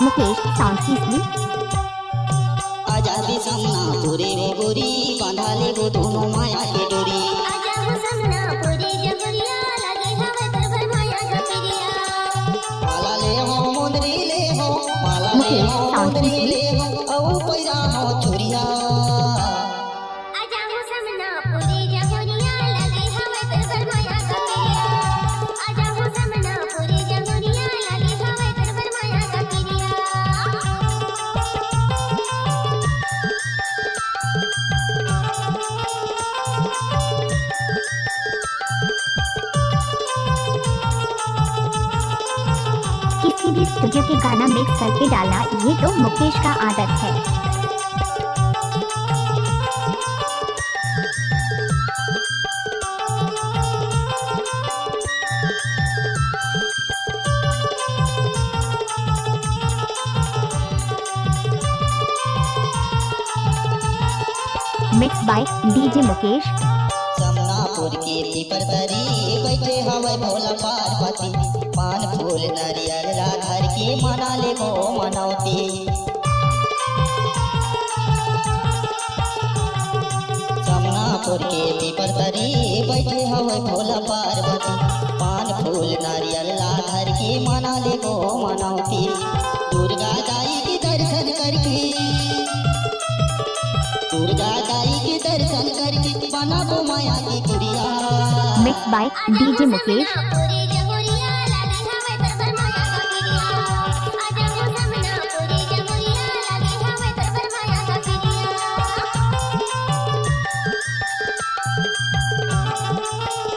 Mukesh sound कीसली। आजादी सामना पूरे वो गोरी बांधा ले वो दोनों माया के डोरी। माला ले हो मुंदरी ले हो, माला ले हो मुंदरी ले हो, औ पैरा हो चुरिया। किसी भी स्टूडियो के गाना मिक्स करके डालना ये तो मुकेश का आदत है। Mix by DJ Mukesh. Samnapur के पीपर तरी बैठे हवे भोला पार्वती, पान फूल नारियल राधर के मना ले वो मनौती। समनापुर के पीपर तरी बैठे हवे भोला पार्वती, पान फूल नारियल राधर के मना ले वो मनौती। दुर्गा दाई के दर्शन करके, दुर्गा दाई के दर्शन करके बना वो माया की गुड़िया। Mix by DJ Mukesh.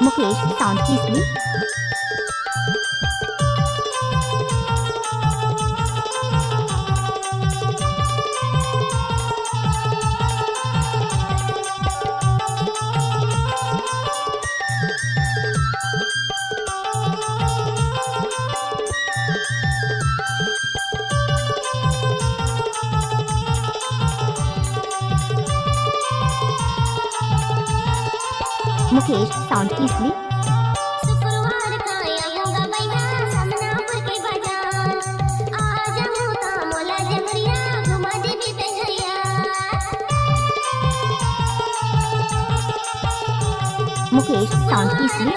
Mukesh sound कीसली। मुकेश साउंड कीसली। मुकेश साउंड कीसली।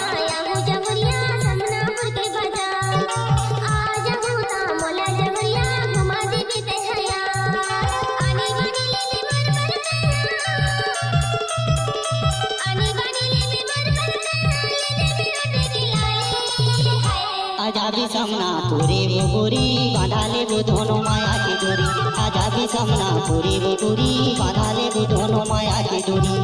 आजादी सामना पूरी वो गोरी बांधा ले वो दोनों माया की डोरी। आजादी सामना पूरी वो गोरी बांधा ले वो दोनों माया की डोरी।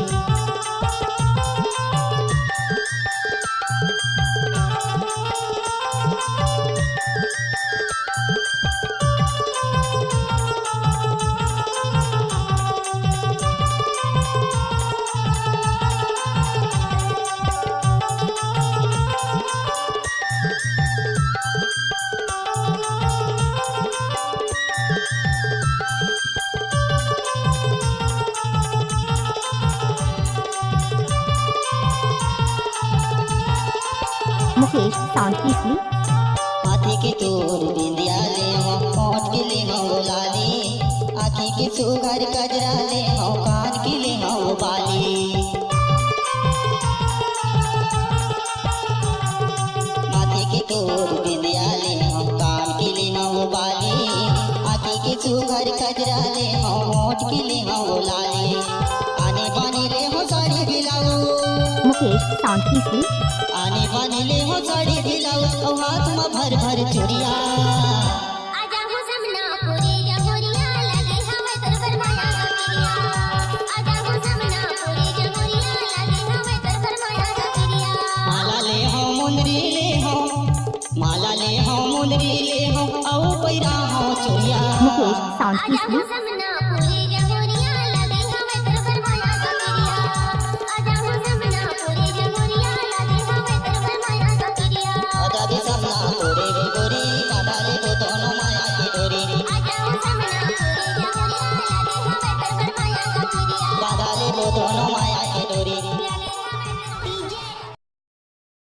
मुकेश साउंड कीसली। माथे के तोर बिंदिया ले हो, होठ के ले हो लाली, आँखी के सुगर गजरा ले हो, कान के ले हो बाली। माथे के तोर बिंदिया ले हो, कान के ले हो बाली, आँखी के सुगर गजरा ले हो, होठ के ले हो लाली। आने बाने ले हो साड़ी गिलाओ। मुकेश साउंड कीसली। आने बाने ले हो साड़ी गिलाओ, और हाथ में भर भर चूड़िया। माला ले हो मुंदरी ले हो, माला ले हो मुंदरी ले हो, औ पैरा हो चूड़िया। मुकेश साउंड कीसली।